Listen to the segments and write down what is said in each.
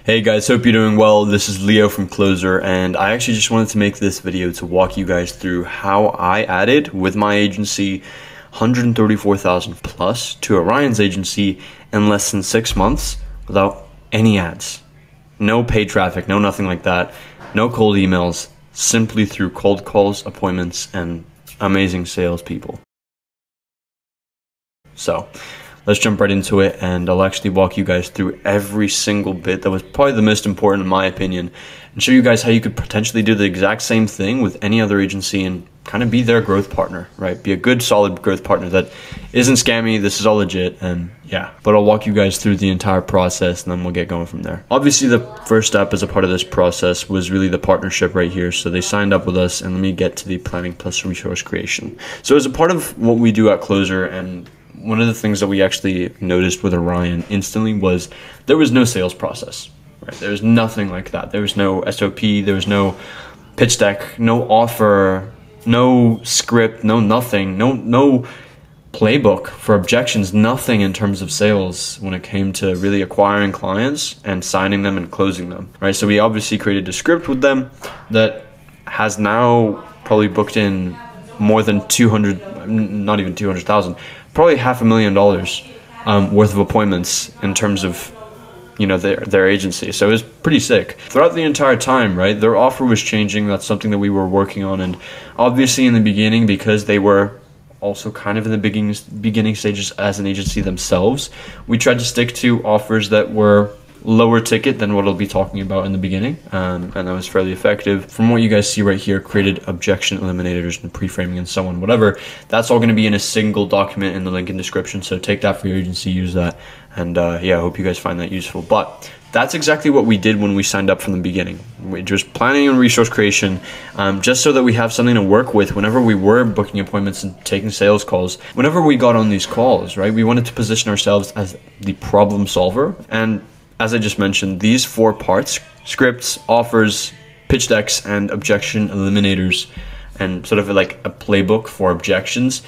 Hey guys, hope you're doing well. This is Leo from Closer, and I actually just wanted to make this video to walk you guys through how I added, with my agency, 134,000 plus to Orion's agency in less than 6 months without any ads. No paid traffic, no nothing like that. No cold emails, simply through cold calls, appointments, and amazing salespeople. So let's jump right into it, and I'll actually walk you guys through every single bit that was probably the most important in my opinion, and show you guys how you could potentially do the exact same thing with any other agency and kind of be their growth partner, right? Be a good, solid growth partner that isn't scammy. This is all legit, and yeah. But I'll walk you guys through the entire process, and then we'll get going from there. Obviously, the first step as a part of this process was really the partnership right here. So they signed up with us, and let me get to the planning plus resource creation. So as a part of what we do at Closer, and one of the things that we actually noticed with Orion instantly was there was no sales process, right? There was nothing like that. There was no S.O.P, there was no pitch deck, no offer, no script, no nothing, no playbook for objections, nothing in terms of sales when it came to really acquiring clients and signing them and closing them, right? So we obviously created a script with them that has now probably booked in more than 200, not even 200,000, probably $500,000 worth of appointments in terms of, you know, their agency. So it was pretty sick. Throughout the entire time, right, their offer was changing. That's something that we were working on. And obviously in the beginning, because they were also kind of in the beginning stages as an agency themselves, we tried to stick to offers that were lower ticket than what I'll be talking about in the beginning, and that was fairly effective. From what you guys see right here, created objection eliminators and pre-framing and so on, whatever, that's all going to be in a single document in the link in description, so take that for your agency, use that, and yeah, I hope you guys find that useful. But that's exactly what we did when we signed up from the beginning. We just planning and resource creation, just so that we have something to work with whenever we were booking appointments and taking sales calls. Whenever we got on these calls, right, we wanted to position ourselves as the problem solver. And as I just mentioned, these 4 parts, scripts, offers, pitch decks, and objection eliminators, and sort of like a playbook for objections,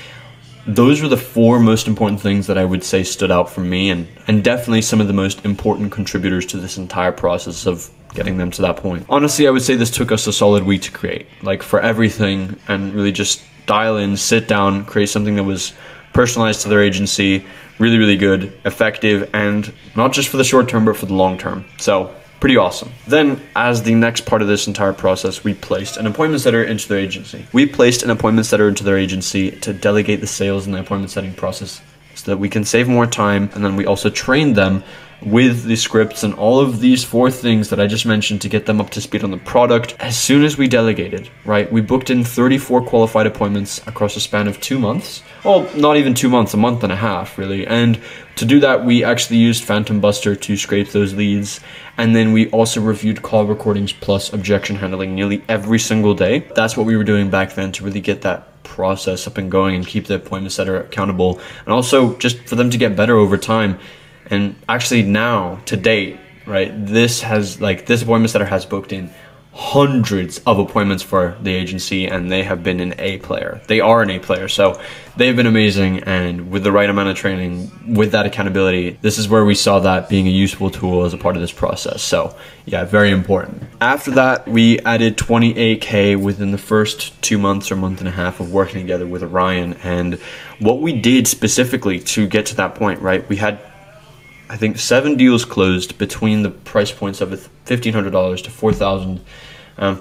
those were the 4 most important things that I would say stood out for me, and definitely some of the most important contributors to this entire process of getting them to that point. Honestly, I would say this took us a solid week to create, like for everything, and really just dial in, sit down, create something that was personalized to their agency, really good, effective, and not just for the short term, but for the long term. So pretty awesome. Then as the next part of this entire process, we placed an appointment setter into their agency. We placed an appointment setter into their agency to delegate the sales and the appointment setting process so that we can save more time. And then we also trained them with the scripts and all of these 4 things that I just mentioned to get them up to speed on the product. As soon as we delegated, right, we booked in 34 qualified appointments across a span of 2 months. Well, not even 2 months, a month and a half really. And to do that, we actually used Phantom Buster to scrape those leads. And then we also reviewed call recordings plus objection handling nearly every single day. That's what we were doing back then to really get that process up and going and keep the appointment setter accountable. And also just for them to get better over time. And actually now, to date, right, this appointment setter has booked in hundreds of appointments for the agency, and they have been an A player. They are an A player, so they've been amazing, and with the right amount of training, with that accountability, this is where we saw that being a useful tool as a part of this process. So yeah, very important. After that, we added 28K within the first 2 months or month and a half of working together with Orion. And what we did specifically to get to that point, right, we had, I think, 7 deals closed between the price points of $1,500 to $4,000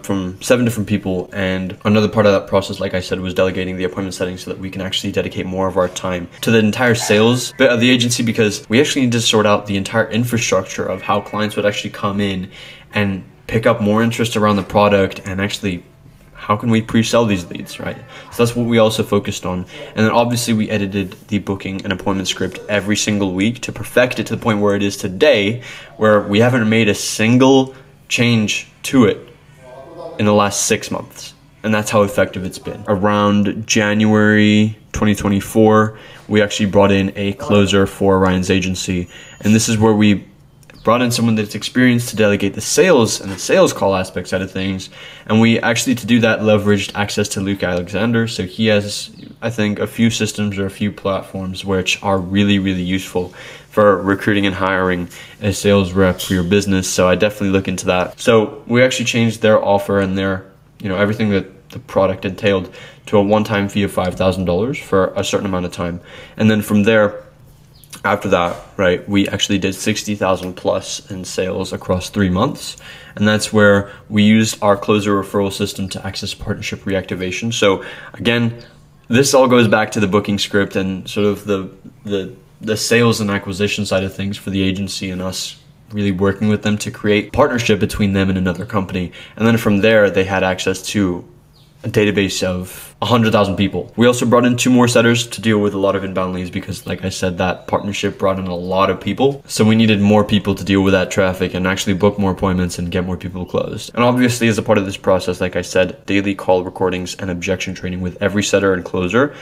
from 7 different people. And another part of that process, like I said, was delegating the appointment settings so that we can actually dedicate more of our time to the entire sales bit of the agency, because we actually need to sort out the entire infrastructure of how clients would actually come in and pick up more interest around the product, and actually how can we pre-sell these leads, right? So that's what we also focused on. And then obviously we edited the booking and appointment script every single week to perfect it to the point where it is today, where we haven't made a single change to it in the last 6 months. And that's how effective it's been. Around January 2024, we actually brought in a closer for Orion's agency. And this is where we brought in someone that's experienced to delegate the sales and the sales call aspect side of things. And we actually, to do that, leveraged access to Luke Alexander. So he has I think, a few systems or a few platforms which are really, really useful for recruiting and hiring a sales rep for your business. So I definitely look into that. So we actually changed their offer and their, everything that the product entailed to a one-time fee of $5,000 for a certain amount of time. And then from there, after that, right, we actually did 60,000 plus in sales across 3 months. And that's where we used our Closer referral system to access partnership reactivation. So again, this all goes back to the booking script and sort of the sales and acquisition side of things for the agency, and us really working with them to create partnership between them and another company. And then from there, they had access to a database of 100,000 people. We also brought in 2 more setters to deal with a lot of inbound leads because, like I said, that partnership brought in a lot of people. So we needed more people to deal with that traffic and actually book more appointments and get more people closed. And obviously, as a part of this process, like I said, daily call recordings and objection training with every setter and closer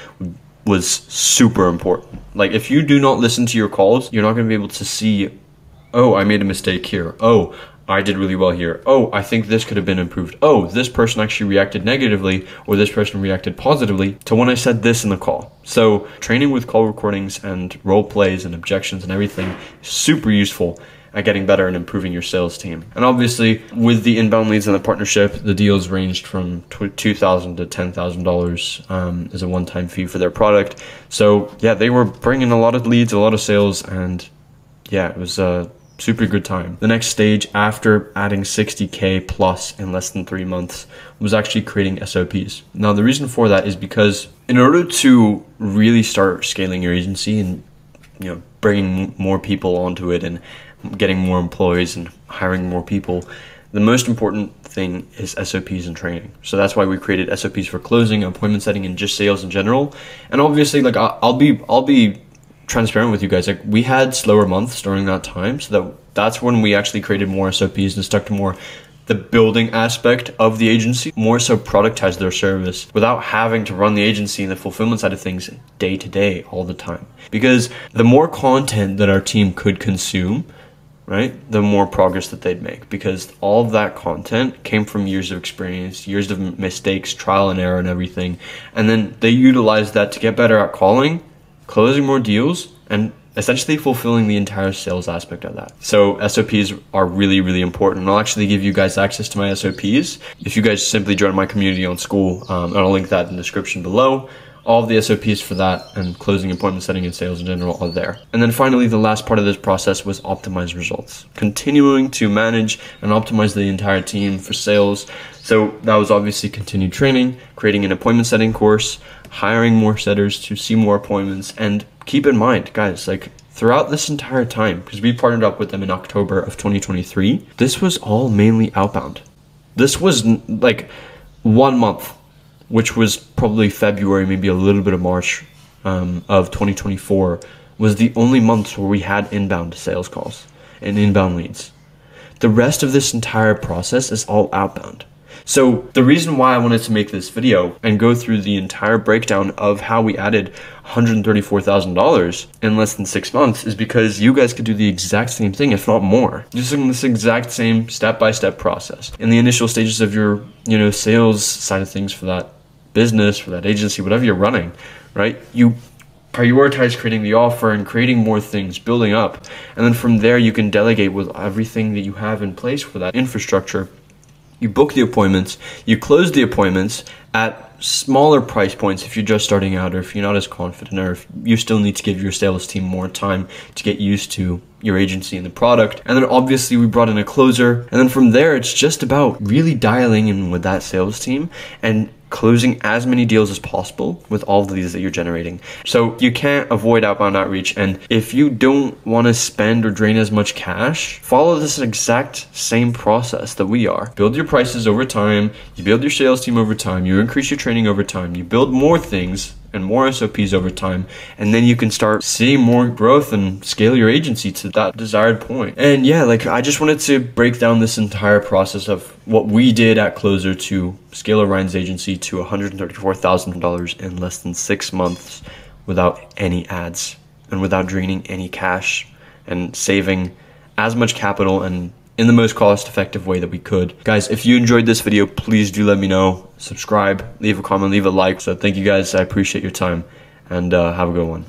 was super important. Like, if you do not listen to your calls, you're not going to be able to see, oh, I made a mistake here. Oh, I did really well here. Oh, I think this could have been improved. Oh, this person actually reacted negatively, or this person reacted positively to when I said this in the call. So training with call recordings and role plays and objections and everything is super useful at getting better and improving your sales team. And obviously, with the inbound leads and the partnership, the deals ranged from $2,000 to $10,000 as a one-time fee for their product. So yeah, they were bringing a lot of leads, a lot of sales, and yeah, it was a super good time. The next stage after adding 60K plus in less than 3 months was actually creating S.O.Ps. Now, the reason for that is because in order to really start scaling your agency and bringing more people onto it and getting more employees and hiring more people, the most important thing is S.O.Ps and training. So that's why we created S.O.Ps for closing, appointment setting, and just sales in general. And obviously, like I'll be transparent with you guys, like we had slower months during that time, so that's when we actually created more SOPs and stuck to more the building aspect of the agency, more so productize their service without having to run the agency and the fulfillment side of things day to day all the time. Because the more content that our team could consume, right, the more progress that they'd make, because all of that content came from years of experience, years of mistakes, trial and error and everything, and then they utilized that to get better at calling, closing more deals, and essentially fulfilling the entire sales aspect of that. So SOPs are really, really important. I'll actually give you guys access to my SOPs if you guys simply join my community on School, and I'll link that in the description below. All of the SOPs for that and closing, appointment setting, and sales in general are there. And then finally, the last part of this process was optimize results. Continuing to manage and optimize the entire team for sales. So that was obviously continued training, creating an appointment setting course, hiring more setters to see more appointments. And keep in mind, guys, like throughout this entire time, because we partnered up with them in October of 2023, this was all mainly outbound. This was like 1 month, which was probably February, maybe a little bit of March of 2024, was the only months where we had inbound sales calls and inbound leads. The rest of this entire process is all outbound. So the reason why I wanted to make this video and go through the entire breakdown of how we added $134,000 in less than 6 months is because you guys could do the exact same thing, if not more. Just in this exact same step-by-step process. In the initial stages of your, sales side of things for that business, for that agency, whatever you're running, right? You prioritize creating the offer and creating more things, building up. And then from there, you can delegate with everything that you have in place for that infrastructure. You book the appointments, you close the appointments at smaller price points if you're just starting out, or if you're not as confident, or if you still need to give your sales team more time to get used to your agency and the product. And then obviously we brought in a closer, and then from there it's just about really dialing in with that sales team and closing as many deals as possible with all of these that you're generating. So you can't avoid outbound outreach, and if you don't want to spend or drain as much cash, follow this exact same process that we are. Build your prices over time, you build your sales team over time, you increase your training over time, you build more things and more SOPs over time, and then you can start seeing more growth and scale your agency to that desired point. And yeah, like I just wanted to break down this entire process of what we did at Closer to scale Orion's agency to $134,000 in less than 6 months without any ads and without draining any cash, and saving as much capital and in the most cost-effective way that we could. Guys, if you enjoyed this video, please do let me know. Subscribe, leave a comment, leave a like. So thank you guys. I appreciate your time, and have a good one.